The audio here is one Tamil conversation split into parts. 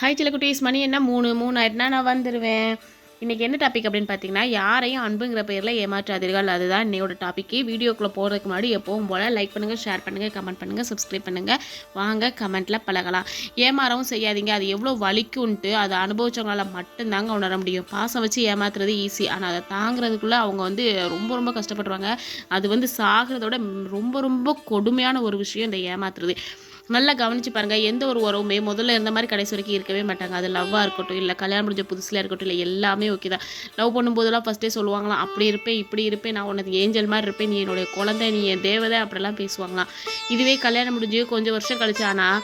ஹாய் சிலக்குட்டீஸ், மணி என்ன 3 ஆயிட்டுனா நான் வந்துடுவேன். இன்றைக்கி என்ன டாபிக் அப்படின்னு பார்த்தீங்கன்னா, யாரையும் அன்புங்கிற பேரில் ஏமாற்றாதீர்கள். அதுதான் இன்னையோட டாப்பிக்கு. வீடியோக்குள்ளே போகிறதுக்கு முன்னாடி எப்பவும் போல் லைக் பண்ணுங்கள், ஷேர் பண்ணுங்கள், கமெண்ட் பண்ணுங்கள், சப்ஸ்கிரைப் பண்ணுங்கள். வாங்க கமெண்ட்டில் பழகலாம். ஏமாறவும் செய்யாதீங்க. அது எவ்வளோ வலிக்கும்ன்ட்டு அதை அனுபவிச்சவங்களால மட்டும்தாங்க உணர முடியும். பாசம் வச்சு ஏமாத்துறது ஈஸி, ஆனால் அதை தாங்கிறதுக்குள்ளே அவங்க ரொம்ப ரொம்ப கஷ்டப்படுவாங்க. அது சாகிறதோட ரொம்ப ரொம்ப கொடுமையான ஒரு விஷயம் இந்த ஏமாத்துறது. நல்லா கவனிச்சு பாருங்கள். எந்த ஒரு உறவுமே முதல்ல இருந்த மாதிரி கடைசி வரைக்கும் இருக்கவே மாட்டாங்க. அது லவ்வாக இருக்கட்டும், இல்லை கல்யாணம் முடிஞ்ச புதுசில் இருக்கட்டும், இல்லை எல்லாமே ஓகே தான். லவ் பண்ணும்போதெல்லாம் ஃபஸ்ட்டே சொல்லுவாங்களாம், அப்படி இருப்பேன் இப்படி இருப்பேன், நான் உனக்கு ஏஞ்சல் மாதிரி இருப்பேன், நீ என்னுடைய குழந்தை, நீ என் தேவதை, அப்படிலாம் பேசுவாங்களாம். இதுவே கல்யாணம் முடிஞ்சு கொஞ்சம் வருஷம் கழிச்சு ஆனால்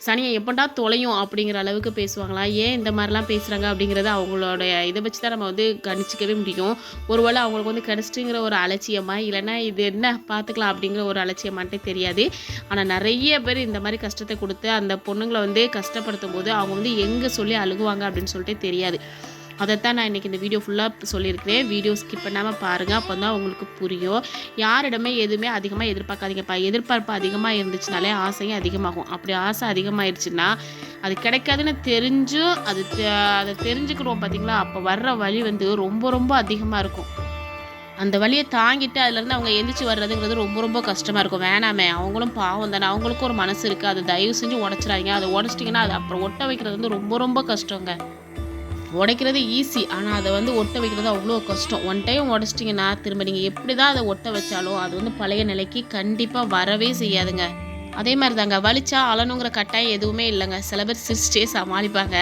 சனியை எப்படா தொலையும் அப்படிங்கிற அளவுக்கு பேசுவாங்களா. ஏன் இந்த மாதிரிலாம் பேசுகிறாங்க அப்படிங்கிறத அவங்களோட இதை வச்சு தான் நம்ம கணிச்சிக்கவே முடியும். ஒருவேளை அவங்களுக்கு கிடச்சிட்டுங்கிற ஒரு அலட்சியமா, இல்லைன்னா இது என்ன பார்த்துக்கலாம் அப்படிங்கிற ஒரு அலட்சியமான்ட்டே தெரியாது. ஆனால் நிறைய பேர் இந்த மாதிரி கஷ்டத்தை கொடுத்து அந்த பொண்ணுங்களை கஷ்டப்படுத்தும் போது அவங்க எங்கே சொல்லி அழுகுவாங்க அப்படின்னு சொல்லிட்டு தெரியாது. அதைத்தான் நான் இன்றைக்கி இந்த வீடியோ ஃபுல்லாக சொல்லியிருக்கிறேன். வீடியோ ஸ்கிப் பண்ணாமல் பாருங்கள், அப்போ தான் உங்களுக்கு புரியும். யாரிடமே எதுவுமே அதிகமாக எதிர்பார்க்காதீங்கப்பா. எதிர்பார்ப்பு அதிகமாக இருந்துச்சுனாலே ஆசையும் அதிகமாகும். அப்படி ஆசை அதிகமாகிடுச்சுன்னா அது கிடைக்காதுன்னு தெரிஞ்சும் அதை தெரிஞ்சுக்கிறோம் பார்த்தீங்களா, அப்போ வர்ற வலி ரொம்ப ரொம்ப அதிகமாக இருக்கும். அந்த வலியை தாங்கிட்டு அதுலேருந்து அவங்க எந்திரிச்சு வர்றதுங்கிறது ரொம்ப ரொம்ப கஷ்டமாக இருக்கும். வேணாமே, அவங்களும் பாவம் தானே, அவங்களுக்கும் ஒரு மனசு இருக்குது, அதை தயவு செஞ்சு உடச்சிடாதீங்க. அதை உடச்சிட்டிங்கன்னா அது அப்புறம் ஒட்ட வைக்கிறது ரொம்ப ரொம்ப கஷ்டங்க. உடைக்கிறது ஈஸி, ஆனால் அதை ஒட்ட வைக்கிறது அவ்வளோ கஷ்டம். ஒன் டைம் உடச்சிட்டிங்கன்னா திரும்ப நீங்கள் எப்படி தான் அதை ஒட்ட வச்சாலும் அது பழைய நிலைக்கு கண்டிப்பாக வரவே செய்யாதுங்க. அதே மாதிரி தாங்க, வலிச்சா அழணுங்கிற கட்டாயம் எதுவுமே இல்லைங்க. சில பேர் சிரிச்சிட்டே சமாளிப்பாங்க.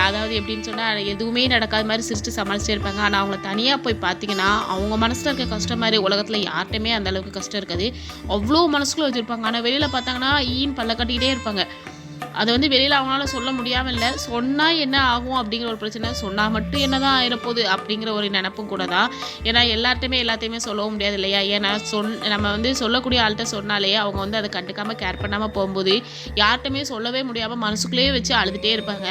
அதாவது எப்படின்னு சொன்னால், எதுவுமே நடக்காத மாதிரி சிரிச்சுட்டு சமாளிச்சிட்டே இருப்பாங்க. ஆனால் அவங்கள தனியாக போய் பார்த்தீங்கன்னா அவங்க மனசில் இருக்க கஷ்டம் மாதிரி உலகத்தில் யார்கிட்டையுமே அந்த அளவுக்கு கஷ்டம் இருக்காது. அவ்வளோ மனசுக்குள்ளே வச்சுருப்பாங்க. ஆனால் வெளியில் பார்த்தாங்கன்னா ஈன்னு பல்ல கட்டிக்கிட்டே இருப்பாங்க. அதை வெளியில் அவங்களால சொல்ல முடியாமல் இல்லை, சொன்னால் என்ன ஆகும் அப்படிங்கிற ஒரு பிரச்சனை, சொன்னால் மட்டும் என்ன தான் ஆயிரப்போகுது அப்படிங்கிற ஒரு நினப்பும் கூட தான். ஏன்னா எல்லாத்தையுமே சொல்லவும் முடியாது இல்லையா. ஏன்னா நம்ம சொல்லக்கூடிய ஆள்கிட்ட சொன்னாலே அவங்க அதை கண்டுக்காமல் கேர் பண்ணாமல் போகும்போது யார்கிட்டையுமே சொல்லவே முடியாமல் மனசுக்குள்ளேயே வச்சு அழுதுகிட்டே இருப்பாங்க.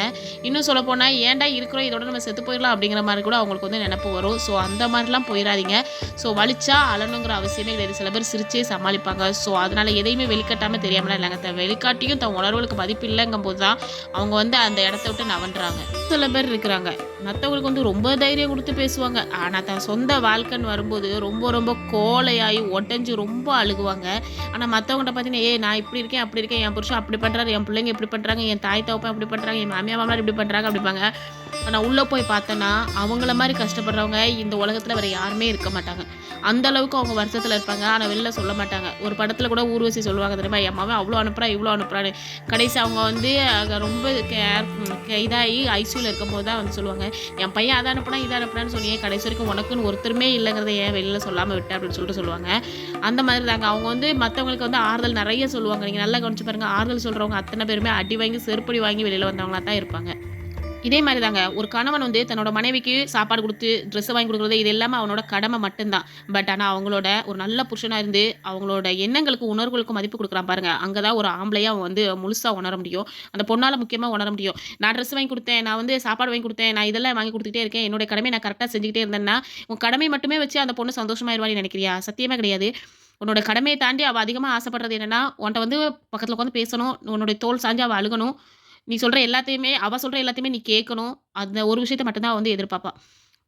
இன்னும் சொல்லப்போனால் ஏன்டா இருக்கிறோம், இதோட நம்ம செத்து போயிடலாம் அப்படிங்கிற மாதிரி கூட அவங்களுக்கு நினப்பு வரும். ஸோ அந்த மாதிரிலாம் போயிடாதீங்க. ஸோ வலிச்சா அழணுங்கிற அவசியமே கிடையாது. சில பேர் சிரிச்சே சமாளிப்பாங்க. ஸோ அதனால் எதையுமே வெளிக்காட்டாமல் தெரியாமலாம் இல்லைங்க. வெளிக்காட்டியும் தன் உணர்வுகளுக்கு மதிப்பு இல்லைங்கும் போது தான் அவங்க அந்த இடத்த விட்டு நவன்றாங்க. சில பேர் இருக்கிறாங்க, மற்றவங்களுக்கு ரொம்ப தைரியம் கொடுத்து பேசுவாங்க. ஆனால் தன் சொந்த வாழ்க்கைன்னு வரும்போது ரொம்ப ரொம்ப கோலையாகி உடஞ்சி ரொம்ப அழுகுவாங்க. ஆனால் மற்றவங்கள்ட்ட பார்த்தீங்கன்னா, நான் இப்படி இருக்கேன் அப்படி இருக்கேன், என் புருஷன் அப்படி பண்ணுறாரு, என் பிள்ளைங்க இப்படி பண்ணுறாங்க, என் தாய் தகப்பன் இப்படி பண்ணுறாங்க, என் மாமியார் மாமனார் இப்படி பண்ணுறாங்க அப்படிப்பாங்க. ஆனால் உள்ளே போய் பார்த்தோன்னா அவங்கள மாதிரி கஷ்டப்படுறவங்க இந்த உலகத்தில் வேறு யாருமே இருக்க மாட்டாங்க. அந்த அளவுக்கு அவங்க வருத்தத்தில் இருப்பாங்க. ஆனால் வெளில சொல்ல மாட்டாங்க. ஒரு படத்தில் கூட ஊர்வசி சொல்லுவாங்க தெரியுமா, என் மாவன் அவ்வளோ அனுப்புறா இவ்வளோ அனுப்புறான்னு. கடைசி அவங்க ரொம்ப இதாகி ஐசியூவில் இருக்கும்போது தான் சொல்லுவாங்க, என் பையன் அதை அனுப்புனா இதை அனுப்புனான்னு சொன்னியே, கடைசி வரைக்கும் உனக்குன்னு ஒருத்தருமே இல்லைங்கிறத ஏன் வெளியில் சொல்லாமல் விட்டேன் அப்படின்னு சொல்லிட்டு சொல்லுவாங்க. அந்த மாதிரி தாங்க அவங்க மற்றவங்களுக்கு ஆறுதல் நிறைய சொல்லுவாங்க. நீங்கள் நல்லா கவனிச்சு பாருங்கள், ஆறுதல் சொல்கிறவங்க அத்தனை பேருமே அடி வாங்கி செருப்படி வாங்கி வெளியில் வந்தவங்களா தான் இருப்பாங்க. இதே மாதிரி தாங்க ஒரு கணவன் தன்னோட மனைவிக்கு சாப்பாடு கொடுத்து ட்ரெஸ் வாங்கி கொடுக்குறது இது எல்லாமே அவனோட கடமை மட்டும்தான். பட் ஆனால் அவங்களோட ஒரு நல்ல புருஷனாக இருந்து அவங்களோட எண்ணங்களுக்கு உணர்வுகளுக்கு மதிப்பு கொடுக்குறான் பாருங்க, அங்கே தான் ஒரு ஆம்பளையாக அவன் முழுசாக உணர முடியும். அந்த பொண்ணால் முக்கியமாக உணர முடியும். நான் ட்ரெஸ் வாங்கி கொடுத்தேன், நான் சாப்பாடு வாங்கி கொடுத்தேன், நான் இதெல்லாம் வாங்கி கொடுத்துட்டே இருக்கேன், என்னோட கடமை நான் கரெக்டாக செஞ்சுக்கிட்டே இருந்தேன்னா உன் கடமை மட்டுமே வச்சு அந்த பொண்ணு சந்தோஷமாயிருவான்னு நினைக்கிறியா? சத்தியமே கிடையாது. உன்னோட கடமையை தாண்டி அவள் அதிகமாக ஆசைப்படுறது என்னன்னா, உன்ட்ட பக்கத்தில் உட்காந்து பேசணும், உன்னுடைய தோல் சாஞ்சு அவள் அழுகணும், நீ சொல்கிற எல்லாத்தையுமே அவள் சொல்கிற எல்லாத்தையுமே நீ கேட்கணும். அந்த ஒரு விஷயத்த மட்டும்தான் எதிர்பார்ப்பா.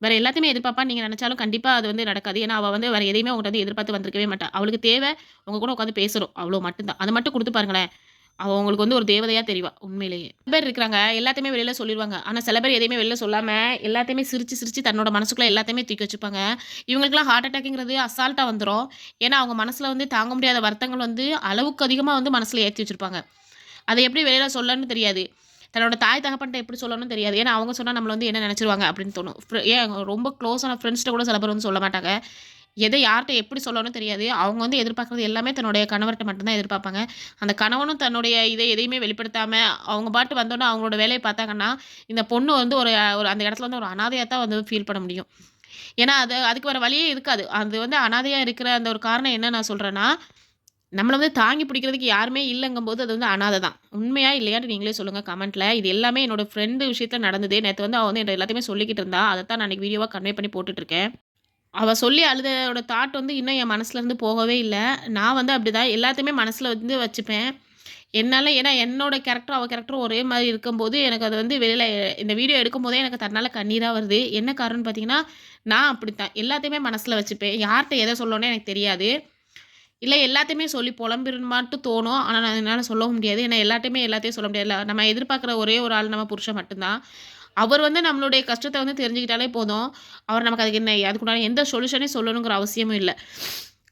வேறு எல்லாத்தையுமே எதிர்பார்ப்பா நீங்கள் நினச்சாலும் கண்டிப்பாக அது நடக்காது. ஏன்னா அவள் வேறு எதையுமே உங்கள்கிட்ட எதிர்பார்த்து வந்திருக்கவே மாட்டா. அவளுக்கு தேவை உங்கள் கூட உட்காந்து பேசுகிறோம், அவ்வளோ மட்டும்தான். அதை மட்டும் கொடுத்து பாருங்களேன், அவள் உங்களுக்கு ஒரு தேவதையாக தெரிவா. உண்மையிலேயே சில பேர் இருக்கிறாங்க, எல்லாத்தையுமே வெளியில் சொல்லிடுவாங்க. ஆனால் சில பேர் எதையுமே வெளியில் சொல்லாமல் எல்லாத்தையுமே சிரித்து சிரித்து தன்னோட மனசுக்குள்ளே எல்லாத்தையுமே தூக்கி வச்சுப்பாங்க. இவங்களுக்குலாம் ஹார்ட் அட்டாக்குங்கிறது அசால்ட்டாக வந்துடும். ஏன்னா அவங்க மனசில் தாங்க முடியாத வருத்தங்கள் அளவுக்கு அதிகமாக மனசில் ஏற்றி வச்சுருப்பாங்க. அதை எப்படி வெளியில் சொல்லணும்னு தெரியாது. தன்னோட தாய் தகப்பன்ட்ட எப்படி சொல்லணும்னு தெரியாது. ஏன்னா அவங்க சொன்னால் நம்மள என்ன நினச்சிருவாங்க அப்படின்னு தோணும். ஏன் ரொம்ப க்ளோஸான ஃப்ரெண்ட்ஸ்கிட்ட கூட சில பேர் சொல்ல மாட்டாங்க. எதை யார்கிட்ட எப்படி சொல்லணும்னு தெரியாது. அவங்க எதிர்பார்க்குறது எல்லாமே தன்னுடைய கணவர்கிட்ட மட்டும்தான் எதிர்பார்ப்பாங்க. அந்த கணவனும் தன்னுடைய எதையுமே வெளிப்படுத்தாமல் அவங்க பாட்டு வந்தோன்னே அவங்களோட வேலையை பார்த்தாங்கன்னா, இந்த பொண்ணு ஒரு ஒரு அந்த இடத்துல ஒரு அனாதையாக தான் ஃபீல் பண்ண முடியும். ஏன்னா அதுக்கு வேறு வழியே இருக்காது. அது அனாதையாக இருக்கிற அந்த ஒரு காரணம் என்ன நான் சொல்கிறேன்னா, நம்மள தாங்கி பிடிக்கிறதுக்கு யாருமே இல்லங்கும்போது அது அனாதை தான். உண்மையா இல்லையான்னு நீங்களே சொல்லுங்க கமெண்ட்ல. இது எல்லாமே என்னோட ஃப்ரெண்டு விஷயத்துல நடந்தது. நேத்து அவ என்ட்ட எல்லாத்தையுமே சொல்லிக்கிட்டு இருந்தா. அதத்தான் நான் இன்னைக்கு வீடியோவா கன்வே பண்ணி போட்டுட்ருக்கேன். அவ சொல்லி அழுதோட தாட் இன்னும் என் மனசுல இருந்து போகவே இல்ல. நான் அப்படிதான் எல்லாத்தையுமே மனசுல வச்சுப்பேன். என்னால ஏன்னா என்னோட கேரக்டரும், அவ கேரக்டரும் ஒரே மாரி இருக்கும்போது, எனக்கு அது வந்து வெளியில இந்த வீடியோ எடுக்கும்போதே எனக்கு தன்னால கண்ணீரா வருது. என்ன காரணம்னு பார்த்தீங்கன்னா, நான் அப்படித்தான். எல்லாத்தையுமே மனசுல வச்சுப்பேன். யார்ட்ட எத சொல்லணும்னே எனக்கு தெரியாது. இல்ல எல்லாத்தையுமே சொல்லி புலம்பிறணுமான்ட்டு தோணும். ஆனா, நான் என்னால சொல்லவும் முடியாது. ஏன்னா எல்லார்ட்டயுமே எல்லாத்தையும் சொல்ல முடியாதுல்ல. நம்ம எதிர்பார்க்குற ஒரே ஒரு ஆள் நம்ம புருஷன் மட்டும் தான். அவர் வந்து நம்மளுடைய கஷ்டத்த வந்து தெரிஞ்சுக்கிட்டாலே போதும். அவர் நமக்கு அதுக்கு என்ன அதுக்குண்டான எந்த சொல்யூஷனையும் சொல்லணுங்கிற அவசியமும் இல்ல.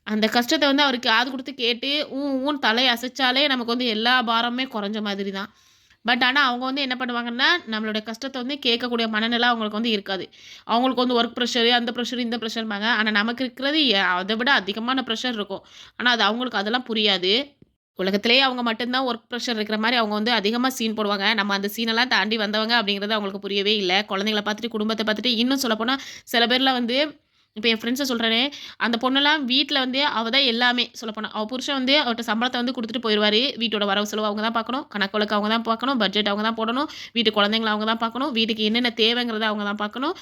அந்த கஷ்டத்த வந்து அவருக்கு காது குடுத்து கேட்டு, ஊன்னு தலைய அசைச்சாலே நமக்கு வந்து எல்லா பாரமுமே குறைஞ்ச மாதிரி தான். பட் ஆனா, அவங்க வந்து என்ன பண்ணுவாங்கன்னா, நம்மளுடைய கஷ்டத்த வந்து கேட்கக்கூடிய மனநிலை அவங்களுக்கு வந்து இருக்காது. அவங்களுக்கு வந்து ஒர்க் ப்ரெஷரு, அந்த ப்ரெஷர், இந்த ப்ரெஷர்ம்பாங்க. ஆனா, நமக்கு இருக்கிறது அத விட அதிகமான ப்ரெஷர் இருக்கும். ஆனா, அது அவங்களுக்கு அதெல்லாம் புரியாது. உலகத்திலேயே அவங்க மட்டும் தான் ஒர்க் ப்ரெஷர் இருக்கிற மாரி அவங்க வந்து அதிகமா சீன் போடுவாங்க. நம்ம அந்த சீனெல்லாம் தாண்டி வந்தவங்க அப்படிங்கிறது அவங்களுக்கு புரியவே இல்ல. குழந்தைங்கள பார்த்துட்டு, குடும்பத்த பார்த்துட்டு, இன்னும் சொல்லப்போனா சில பேர்லாம் வந்து இப்ப என் ஃப்ரெண்ட்ஸ சொல்றேனே, அந்த பொண்ணுலாம் வீட்ல வந்து அவ தான் எல்லாமே சொல்லப்போனா. அவ புருஷன் வந்து அவட்ட சம்பளத்த வந்து குடுத்துட்டு போயிருவாரு. வீட்டோட வரவு செலவு அவங்க தான் பார்க்கணும். கணக்கு வழக்கு அவங்க தான் பார்க்கணும். பட்ஜெட் அவங்க தான் போடணும். வீட்டு குழந்தைங்கள அவங்க தான் பார்க்கணும். வீட்டுக்கு என்னென்ன தேவைங்கிறத அவங்க தான் பார்க்கணும்.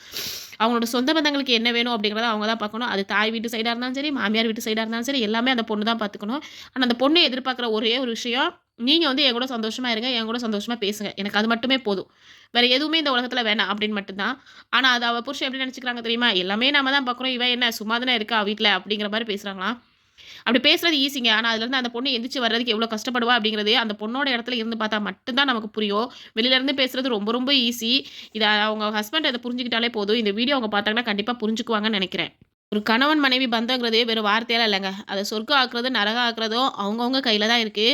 அவங்களோட சொந்த பந்தங்களுக்கு என்ன வேணும் அப்படிங்கிறத அவங்க தான் பார்க்கணும். அது தாய் வீட்டு சைடா இருந்தாலும் சரி, மாமியார் வீட்டு சைடா இருந்தாலும் சரி, எல்லாமே அந்த பொண்ணு தான் பார்த்துக்கணும். ஆனா அந்த பொண்ணு எதிர்பார்க்குற ஒரே ஒரு விஷயம், நீங்க வந்து என் கூட சந்தோஷமா இருங்க. என் கூட சந்தோஷமா பேசுங்க. எனக்கு அது மட்டுமே போதும். வேற எதுவுமே இந்த உலகத்துல வேணாம் அப்படின்னு மட்டும் தான். ஆனா அது அவ புருஷன் எப்படி நெனச்சுக்கிறாங்க தெரியுமா? எல்லாமே நாம தான் பார்க்குறோம். இவ என்ன சும்மா தானே இருக்கா வீட்ல அப்படிங்கிற மாரி பேசுறாங்களாம். அப்படி பேசுறது ஈஸிங்க. ஆனா அதுலருந்து அந்த பொண்ணு எந்திரிச்சு வர்றதுக்கு எவ்வளோ கஷ்டப்படுவா அப்படிங்கிறது, அந்த பொண்ணோட இடத்துல இருந்து பார்த்தா மட்டும் தான் நமக்கு புரியும். வெளியில இருந்து பேசுறது ரொம்ப ரொம்ப ஈஸி. இத அவங்க ஹஸ்பண்ட் அத புரிஞ்சுக்கிட்டாலே போதும். இந்த வீடியோ அவங்க பார்த்தாங்கன்னா கண்டிப்பா புரிஞ்சுக்குவாங்கன்னு நெனைக்கிறேன். ஒரு கணவன் மனைவி பந்தங்கிறது வெறும் வார்த்தையால இல்லங்க. அத சொர்க்கம் ஆக்குறது, நரகம் ஆக்குறதும் அவங்கவங்க கையில தான் இருக்கு.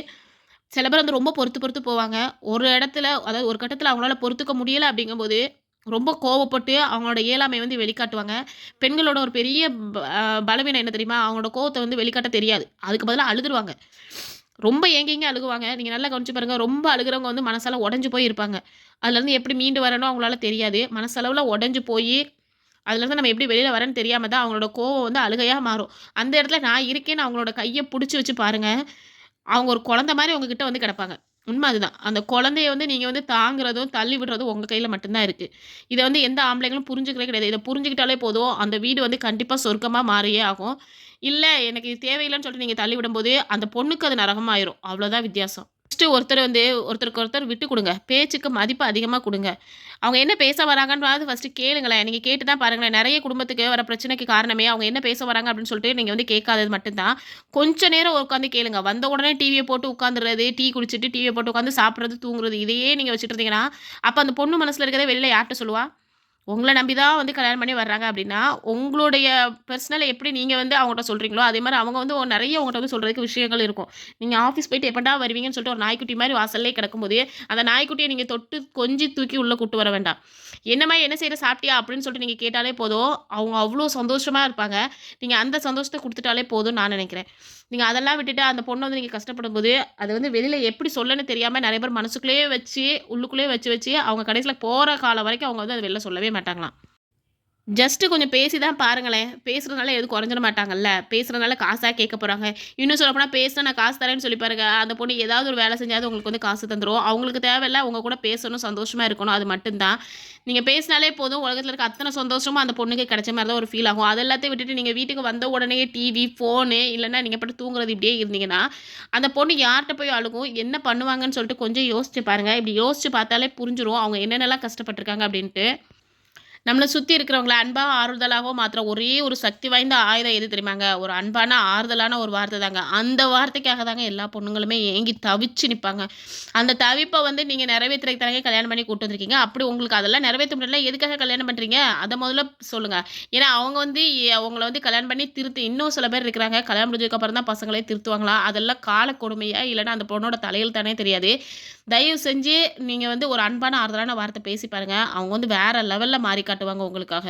சில பேர் வந்து ரொம்ப பொறுத்து பொறுத்து போவாங்க. ஒரு இடத்துல அதாவது ஒரு கட்டத்துல அவங்களால பொறுத்துக்க முடியல அப்படிங்கும்போது, ரொம்ப கோவப்பட்டு அவங்களோட இயலாமைய வந்து வெளிக்காட்டுவாங்க. பெண்களோட ஒரு பெரிய பலவீனம் என்ன தெரியுமா? அவங்களோட கோவத்த வந்து வெளிக்காட்ட தெரியாது. அதுக்கு பதிலா அழுதுருவாங்க. ரொம்ப ஏங்கி ஏங்கி அழுகுவாங்க. நீங்க நல்லா கவனிச்சு பாருங்க. ரொம்ப அழுகுறவங்க வந்து மனசால உடைஞ்சு போய் இருப்பாங்க. அதுலருந்து எப்படி மீண்டு வரணும் அவங்களால தெரியாது. மனசளவுல உடைஞ்சு போயி, அதுலருந்து நம்ம எப்படி வெளில வரேன்னு தெரியாம தான் அவங்களோட கோவம் வந்து அழுகையா மாறும். அந்த இடத்துல நான் இருக்கேன்னு அவங்களோட கைய புடிச்சு வச்சு பாருங்க. அவங்க ஒரு குழந்தை மாரி உங்ககிட்ட வந்து கிடப்பாங்க. உண்ம அதுதான். அந்த குழந்தைய வந்து நீங்க வந்து தாங்குறதும், தள்ளி விடுறதும் உங்க கையில மட்டும் தான் இருக்கு. இத வந்து எந்த ஆம்பளைங்களும் புரிஞ்சுக்கிறதே கிடையாது. இத புரிஞ்சுக்கிட்டாலே போதும், அந்த வீடு வந்து கண்டிப்பா சொர்க்கமா மாறியே ஆகும். இல்ல எனக்கு இது தேவையில்லன்னு சொல்லிட்டு நீங்க தள்ளி விடும்போது, அந்த பொண்ணுக்கு அது நரகமாயிரும். அவ்வளோதான் வித்தியாசம். ஃபர்ஸ்ட்டு ஒருத்தர் வந்து ஒருத்தருக்கு ஒருத்தர் விட்டு குடுங்க. பேச்சுக்கு மதிப்பு அதிகமா குடுங்க. அவங்க என்ன பேச வராங்கன்றாவது ஃபர்ஸ்ட்டு கேளுங்களேன். நீங்க கேட்டு தான் பாருங்களேன். நெறைய குடும்பத்துக்கு வர பிரச்சனைக்கு காரணமே அவங்க என்ன பேச வராங்க அப்படின்னு சொல்லிட்டு நீங்க வந்து கேட்காதது மட்டும் தான். கொஞ்ச நேரம் உட்காந்து கேளுங்க. வந்த உடனே டிவிய போட்டு உட்காந்துறது, டீ குடிச்சிட்டு டிவிய போட்டு உட்காந்து சாப்பிடுறது, தூங்குறது இதையே நீங்க வச்சுட்டு இருந்தீங்கன்னா, அப்ப அந்த பொண்ணு மனசுல இருக்கிறத வெளியில யார்ட்ட சொல்லுவா? உங்கள நம்பி தான் வந்து கல்யாணம் பண்ணி வர்றாங்க அப்படின்னா, உங்களுடைய பெர்சனல எப்படி நீங்க வந்து அவங்கட்ட சொல்றீங்களோ, அதே மாரி அவங்க வந்து நெறைய உங்கட்ட வந்து சொல்றதுக்கு விஷயங்கள் இருக்கும். நீங்க ஆஃபீஸ் போயிட்டு எப்படா வருவீங்கன்னு சொல்லிட்டு ஒரு நாய்க்குட்டி மாரி வாசல்லயே கிடக்கும்போது, அந்த நாய்க்குட்டிய நீங்க தொட்டு கொஞ்சி தூக்கி உள்ள கூட்டு வர வேண்டாம். "என்னம்மா என்ன செய்ற சாப்பிட்டியா?" அப்படின்னு சொல்லிட்டு நீங்க கேட்டாலே போதும். அவங்க அவ்ளோ சந்தோஷமா இருப்பாங்க. நீங்க அந்த சந்தோஷத்த குடுத்துட்டாலே போதும்னு நான் நெனைக்கிறேன். நீங்க அதெல்லாம் விட்டுட்டு அந்த பொண்ண வந்து நீங்க கஷ்டப்படும்போது, அது வந்து வெளியில எப்படி சொல்லன்னு தெரியாம நெறைய பேர் மனசுக்குள்ளேயே வச்சு, உள்ளுக்குள்ளேயே வச்சு வச்சு அவங்க கடைசியில போற காலம் வரைக்கும் அவங்க வந்து அத வெளில சொல்லவே மாட்டாங்களாம். ஜஸ்ட்டு கொஞ்சம் பேசி தான் பாருங்களேன். பேசுறதுனால எதுவும் கொறைஞ்சிட மாட்டாங்கல்ல. பேசுறதுனால காசா கேட்க போறாங்க. இன்னும் சொல்லப்போனா பேசினா நான் காசு தரேன்னு சொல்லி பாருங்க. அந்த பொண்ணு ஏதாவது ஒரு வேலை செஞ்சாவது உங்களுக்கு வந்து காசு தந்துரும். அவங்களுக்கு தேவையில்ல உங்க கூட பேசணும், சந்தோஷமா இருக்கணும். அது மட்டும் தான். நீங்க பேசினாலே போதும். உலகத்தில இருக்க அத்தன சந்தோஷமும் அந்த பொண்ணுக்கு கிடைச்ச மாரி தான் ஒரு ஃபீல் ஆகும். அது எல்லாத்தையும் விட்டுட்டு நீங்க வீட்டுக்கு வந்த உடனே டிவி, ஃபோனு இல்லன்னா நீங்க பாட்டுக்கு தூங்குறது இப்படியே இருந்தீங்கன்னா, அந்த பொண்ணு யார்ட்ட போய் அழுகும்? என்ன பண்ணுவாங்கன்னு சொல்லிட்டு கொஞ்சம் யோசிச்சு பாருங்க. இப்படி யோசிச்சு பார்த்தாலே புரிஞ்சிரும். அவங்க என்னென்னலாம் கஷ்டப்பட்டுருக்காங்க அப்படின்ட்டு. நம்மள சுத்தி இருக்கிறவங்கள அன்பா, ஆறுதலாகவும் மாத்துற ஒரே ஒரு சக்தி வாய்ந்த ஆயுதம் எது தெரியுமாங்க? ஒரு அன்பான, ஆறுதலான ஒரு வார்த்தை தாங்க. அந்த வார்த்தைக்காக தாங்க எல்லா பொண்ணுங்களுமே ஏங்கி தவிச்சு நிப்பாங்க. அந்த தவிப்ப வந்து நீங்க நிறைவேத்துறதுக்கு தானங்க கல்யாணம் பண்ணி கூட்டு வந்திருக்கீங்க. அப்படி உங்களுக்கு அதெல்லாம் நிறைவேத்த முடியலனா எதுக்காக கல்யாணம் பண்றீங்க? அத முதல்ல சொல்லுங்க. ஏன்னா அவங்க வந்து உங்கள வந்து கல்யாணம் பண்ணி இன்னும் சில பேர் இருக்கிறாங்க. கல்யாணம் முடிஞ்சதுக்கு அப்புறம் தான் பசங்களே திருத்துவாங்களாம். அதெல்லாம் கால கொடுமையா? இல்லன்னா அந்த பொண்ணோட தலையெழுத்தானே தெரியாது. தயவு செஞ்சு நீங்க வந்து ஒரு அன்பான, ஆறுதலான வார்த்தை பேசி பாருங்க. அவங்க வந்து வேற லெவல்ல மாறி காட்டுவாங்க உங்களுக்காக.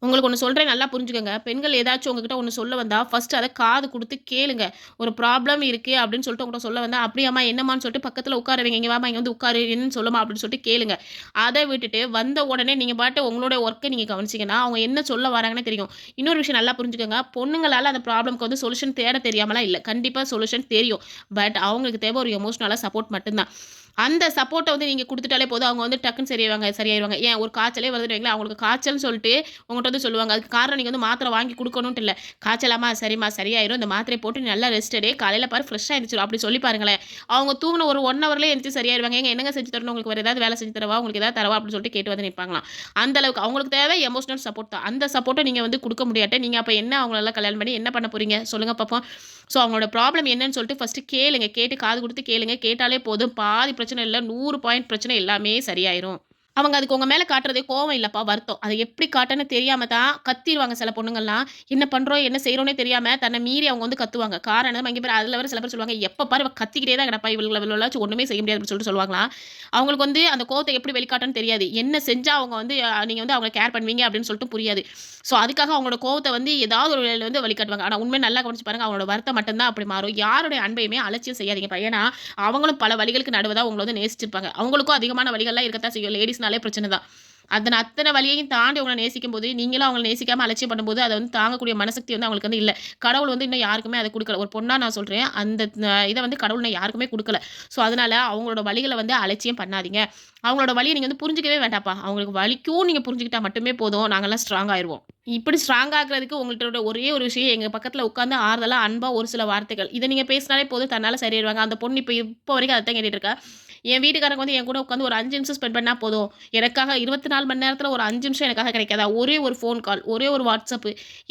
உங்களுக்கு ஒண்ணு சொல்றேன் நல்லா புரிஞ்சுக்கங்க. பெண்கள் ஏதாச்சும் உங்ககிட்ட ஒண்ணு சொல்ல வந்தா, ஃபர்ஸ்ட் அத காது குடுத்து கேளுங்க. ஒரு ப்ராப்ளம் இருக்கு அப்படின்னு சொல்லிட்டு உங்கட்ட சொல்ல வந்தா, "அப்படியாம்மா? என்னம்மான்னு?" சொல்லிட்டு பக்கத்துல உட்கார வைங்க. "இங்க வாம்மா, இங்க வந்து உட்காரு. என்னன்னு சொல்லும்மா" அப்படின்னு சொல்லிட்டு கேளுங்க. அத விட்டுட்டு வந்த உடனே நீங்க பாட்டு உங்களோட ஒர்க்க நீங்க கவனிச்சீங்கன்னா, அவங்க என்ன சொல்ல வராங்கன்னே தெரியும். இன்னொரு விஷயம் நல்லா புரிஞ்சுக்கங்க. பொண்ணுங்களால அந்த ப்ராப்ளம்க்கு வந்து சொல்யூஷன் தேட தெரியாமலாம் இல்ல. கண்டிப்பா சொல்யூஷன் தெரியும். பட் அவங்களுக்கு தேவை ஒரு எமோஷனலா சப்போர்ட் மட்டும் தான். அந்த சப்போர்ட்ட வந்து நீங்க குடுத்துட்டாலே போதும். அவங்க வந்து டக்குன்னு சரியாயிருவாங்க. ஏன் ஒரு காய்ச்சலே வருதுன்னு வைங்களேன், அவங்களுக்கு காய்ச்சல்னு சொல்லிட்டு உங்கள்ட்ட உங்கள்கிட்ட வந்து சொல்லுவாங்க. அதுக்கு காரணம் நீங்கள் வந்து மாத்திரை வாங்கி கொடுக்கணுன்ட்டு இல்லை. காய்ச்சலாமா சரிம்மா சரியாயிரும், இந்த மாத்திரையை போட்டு நீ நல்லா ரெஸ்ட் எடு, காலையில் பாரு ஃப்ரெஷ்ஷாக இருந்துச்சு அப்படி சொல்லி பாருங்களேன். அவங்க தூங்கின ஒரு 1 ஹவர்லேயே எழுந்துச்சு சரியாயிருவாங்க. ஏங்க என்னங்க செஞ்சு தரணும், உங்களுக்கு வேறு ஏதாவது வேலை செஞ்சு தரவா, உங்களுக்கு ஏதாவது தரவா அப்படின்னு சொல்லிட்டு கேட்டு வந்து நிற்பாங்களாம். அந்த அளவுக்கு அவங்களுக்கு தேவை எமோஷனல் சப்போர்ட் தான். அந்த சப்போர்ட்டை நீங்கள் வந்து கொடுக்க முடியாட்ட நீங்கள் அப்போ என்ன அவங்களெல்லாம் கல்யாணம் பண்ணி என்ன பண்ண போறீங்க சொல்லுங்க பார்ப்போம். ஸோ அவங்களோட ப்ராப்ளம் என்னன்னு சொல்லிட்டு ஃபஸ்ட்டு கேளுங்க. கேட்டு காது கொடுத்து கேளுங்க. கேட்டாலே போதும், பாதி பிரச்சனை இல்லை, 100 பாயிண்ட் பிரச்சனை எல்லாமே சரியாயிரும். அவங்க அதுக்கு உங்க மேல காட்டுறதே கோவம் இல்லப்பா, வருத்தம். அதை எப்படி காட்டன்னு தெரியாம தான் கத்திருவாங்க சில பொண்ணுங்கள்லாம். என்ன பண்றோம், என்ன செய்றோம்னே தெரியாம தன்னை மீறி அவங்க வந்து கத்துவாங்க. காரணம் இங்க பாரு, அதுல வேற சில பேர் சொல்லுவாங்க, எப்ப பாரு இவ கத்திக்கிட்டே தான் கிடப்பா, இவளாச்சும் ஒண்ணுமே செய்ய முடியாது அப்படின்னு சொல்லிட்டு சொல்லுவாங்களாம். அவங்களுக்கு வந்து அந்த கோவத்தை எப்படி வெளிக்காட்டன்னு தெரியாது. என்ன செஞ்சா அவங்க வந்து நீங்க வந்து அவங்க கேர் பண்ணுவீங்க அப்படின்னு சொல்லிட்டு புரியாது. ஸோ அதுக்காக அவங்களோட கோவத்தை வந்து ஏதாவது ஒரு வேலையில வந்து வெளிக்காட்டுவாங்க. ஆனா உண்மையை நல்லா கவனிச்சு பாருங்க, அவங்களோட வருத்தம் மட்டும்தான் அப்படி மாறும். யாருடைய அன்பையுமே அலட்சியம் செய்யாதீங்க. ஏன்னா அவங்களும் பல வழிகளுக்கு நடுவதா உங்களை வந்து நேசிச்சிருப்பாங்க. அவங்களுக்கும் அதிகமான வழிகள்லாம் இருக்கத்தான் செய்யும். லேடிஸ்னாலே பிரச்சனை தான். அத்தனை வழியையும் தாண்டி உங்கள நேசிக்கும்போது, நீங்களும் அவங்கள நேசிக்காம அலட்சியம் பண்ணும்போது, அத வந்து தாங்கக்கூடிய மனசக்தி வந்து அவங்களுக்கு வந்து இல்ல. கடவுள் வந்து இன்னும் யாருக்குமே அத குடுக்கல. ஒரு பொண்ணா நான் சொல்றேன். அந்த இத வந்து கடவுள் இன்னும் யாருக்குமே குடுக்கல. ஸோ, அதனால அவங்களோட வலிகள வந்து அலட்சியம் பண்ணாதீங்க. அவங்களோட வலிய நீங்க வந்து புரிஞ்சுக்கவே வேண்டாம்ப்பா. அவங்களுக்கு வலிக்கும் நீங்க புரிஞ்சுக்கிட்டா மட்டுமே போதும். நாங்கலாம் ஸ்ட்ராங் ஆயிருவோம். இப்படி ஸ்ட்ராங் ஆகுறதுக்கு உங்கள்ட்ட ஒரே ஒரு விஷயம், எங்க பக்கத்துல உட்கார்ந்து ஆறுதலா, அன்பா ஒரு சில வார்த்தைகள். இத நீங்க பேசினாலே போதும், தன்னால சரியாயிருவாங்க. அந்த பொண்ணு இப்ப வரைக்கும் அதத்தான் கேட்டுட்டு இருக்கா. என் வீட்டுக்காரங்க வந்து என் கூட உட்காந்து ஒரு 5 நிமிஷம் ஸ்பெண்ட் பண்ணா போதும். எனக்காக 24 மணி நேரத்துல ஒரு 5 நிமிஷம் எனக்காக கிடைக்காதா? ஒரே ஒரு ஃபோன் கால், ஒரே ஒரு WhatsApp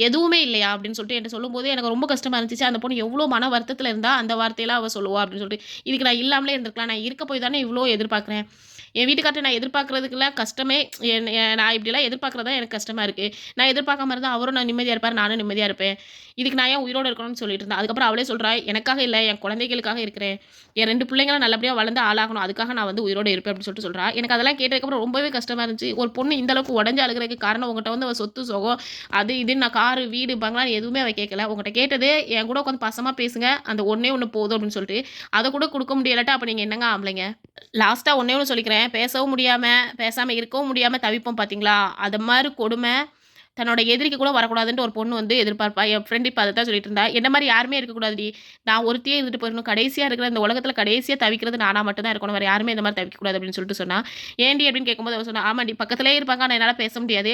எதுவுமே இல்லையா? அப்படின்னு சொல்லிட்டு என்ட்ட சொல்லும்போது எனக்கு ரொம்ப கஷ்டமா இருந்துச்சு. அந்த பொண்ணு எவ்வளோ மன வருத்தத்துல இருந்தா, அந்த வார்த்தையெல்லாம் அவ சொல்லுவா அப்படின்னு சொல்லிட்டு. இதுக்கு நான் இல்லாமலே இருந்திருக்கலாம். நான் இருக்க போய் தானே இவ்ளோ எதிர்பார்க்கிறேன். என் வீட்டுக்கார்ட்ட நான் எதிர்பார்க்கிறதுக்குலாம் கஷ்டமே நான் இப்படிலாம் எதிர்பார்க்கிறது தான் எனக்கு கஷ்டமா இருக்கு. நான் எதிர்பார்க்காம இருந்தா அவரும் நான் நிம்மதியா இருப்பாரு, நானும் நிம்மதியா இருப்பேன். இதுக்கு நான் ஏன் உயிரோட இருக்கணும்னு சொல்லிட்டு இருந்தேன். அதுக்கப்புறம் அவளே சொல்றா, "எனக்காக இல்ல, என் குழந்தைகளுக்காக இருக்கிறேன். என் 2 பிள்ளைங்களும் நல்லபடியா வளர்ந்து ஆளாகணும். அதுக்காக நான் வந்து உயிரோட இருப்பேன்" அப்படின்னு சொல்லிட்டு சொல்றா. எனக்கு அதெல்லாம் கேட்டதுக்கப்புறம் ரொம்பவே கஷ்டமா இருந்துச்சு. ஒரு பொண்ணு இந்த அளவுக்கு உடைஞ்சு அழுகுறதுக்கு காரணம் உங்ககிட்ட வந்து அவ சொத்து, சுகம், அது இதுன்னு நான் காரு, வீடு, பங்களான்னு எதுவுமே அவ கேட்கல. உங்ககிட்ட கேட்டது என் கூட உட்காந்து பாசமா பேசுங்க. அந்த ஒண்ணே ஒண்ணு போதும் அப்படின்னு சொல்லிட்டு, அத கூட குடுக்க முடியலட்டா அப்ப நீங்க என்னங்க ஆம்பளைங்க? லாஸ்ட்டா ஒண்ணே ஒண்ணு சொல்லிக்கிறேன். பேசவும் முடியாம, பேசாம இருக்கவும் முடியாம தவிப்போம் பார்த்தீங்களா? அது மாரி கொடுமை தன்னோட எதிரிக்கு கூட வரக்கூடாதுன்ட்டு ஒரு பொண்ணு வந்து எதிர்பார்ப்பா. என் ஃப்ரெண்ட் இப்ப அதத்தான் சொல்லிட்டு இருந்தா. என்ன மாரி யாருமே இருக்கக்கூடாதுடி. நான் ஒருத்தியே இருந்துட்டு போயிரணும். கடைசியா இருக்கிற இந்த உலகத்துல கடைசியா தவிக்கிறது நானா மட்டும் தான் இருக்கணும். வேற யாருமே இந்த மாரி தவிக்கக்கூடாது அப்படின்னு சொல்லிட்டு சொன்னா. ஏன்டி அப்படின்னு கேட்கும்போது அவ சொன்னா, ஆமாண்டி பக்கத்திலேயே இருப்பாங்க. ஆனா என்னால பேச முடியாது.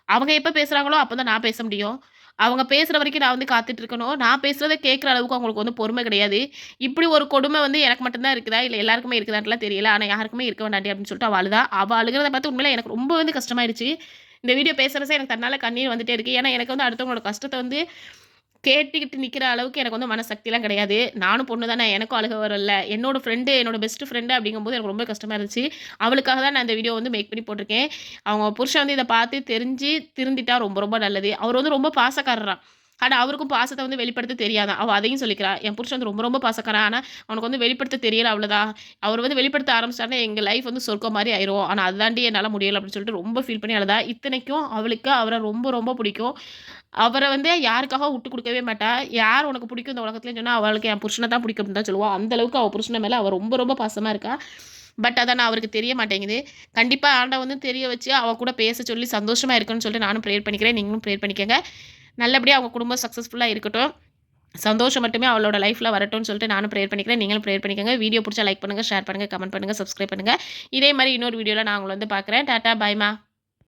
அவங்க எப்ப பேசுறாங்களோ அப்பதான் நான் பேச முடியும். அவங்க பேசுற வரைக்கும் நான் வந்து காத்துட்டு இருக்கணும். நான் பேசுறத கேட்கிற அளவுக்கு அவங்களுக்கு வந்து பொறுமை கிடையாது. இப்படி ஒரு கொடுமை வந்து எனக்கு மட்டும் தான் இருக்குதா? இல்ல எல்லாருக்குமே இருக்குதான்ட்டுலாம் தெரியல. ஆனா யாருக்குமே இருக்க வேண்டாண்டி அப்படின்னு சொல்லிட்டு அவ அழுதா. அவ அழுகுறத பார்த்து உண்மையிலே எனக்கு ரொம்ப வந்து கஷ்டமாயிருச்சு. இந்த வீடியோ பேசுறச்ச எனக்கு தன்னால கண்ணீர் வந்துட்டே இருக்கு. ஏன்னா எனக்கு வந்து அடுத்தவங்களோட கஷ்டத்த வந்து கேட்டுக்கிட்டு நிக்கிற அளவுக்கு எனக்கு வந்து மனசக்திலாம் கிடையாது. நானும் பொண்ணு தானே, எனக்கும் அழுக வரும்ல. என்னோட ஃப்ரெண்டு, என்னோட பெஸ்ட் ஃப்ரெண்டு அப்படிங்கும்போது எனக்கு ரொம்ப கஷ்டமா இருந்துச்சு. அவளுக்காக தான் நான் இந்த வீடியோ வந்து மேக் பண்ணி போட்டிருக்கேன். அவங்க புருஷன் வந்து இத பார்த்து தெரிஞ்சு திருந்திட்டா ரொம்ப ரொம்ப நல்லது. அவர் வந்து ரொம்ப பாசக்காரராம். ஆனா அவருக்கும் பாசத்த வந்து வெளிப்படுத்த தெரியாதாம். அவ அதையும் சொல்லிக்கிறா. என் புருஷன் வந்து ரொம்ப ரொம்ப பாசக்காரன். ஆனா அவனுக்கு வந்து வெளிப்படுத்த தெரியல அவ்வளோதான். அவர் வந்து வெளிப்படுத்த ஆரம்பிச்சிட்டாருன்னா எங்க லைஃப் வந்து சொர்க்கம் மாரி ஆயிரும். ஆனா அதுதாண்டி என்னால முடியல அப்படின்னு சொல்லிட்டு ரொம்ப ஃபீல் பண்ணி அழுதா. இத்தனைக்கும் அவளுக்கு அவர ரொம்ப ரொம்ப பிடிக்கும். அவர வந்து யாருக்காக விட்டு குடுக்கவே மாட்டா. யார் உனக்கு பிடிக்கும் இந்த உலகத்துலன்னு சொன்னா, அவளுக்கு என் புருஷன தான் பிடிக்கும் அப்படின்னு தான் சொல்லுவா. அந்த அளவுக்கு அவ புருஷன் மேல அவ ரொம்ப ரொம்ப பாசமா இருக்கா. பட் அதான் அவருக்கு தெரிய மாட்டேங்குது. கண்டிப்பா ஆண்டவன் வந்து தெரிய வச்சு அவ கூட பேச சொல்லி சந்தோஷமா இருக்கணும்னு சொல்லிட்டு நானும் ப்ரேயர் பண்ணிக்கிறேன். நீங்களும் ப்ரேயர் பண்ணிக்கங்க. நல்லபடியா அவங்க குடும்பம் சக்சஸ்ஃபுல்லா இருக்கட்டும். சந்தோஷம் மட்டுமே அவளோட லைஃப்ல வரட்டும்னு சொல்லிட்டு நானும் ப்ரேயர் பண்ணிக்கிறேன். நீங்களும் ப்ரேயர் பண்ணிக்கங்க. வீடியோ புடிச்சா லைக் பண்ணுங்க, ஷேர் பண்ணுங்க, கமெண்ட் பண்ணுங்க, சப்ஸ்கிரைப் பண்ணுங்க. இதே மாரி இன்னொரு வீடியோல நான் உங்கள வந்து பார்க்குறேன். டாடா, பாய்மா.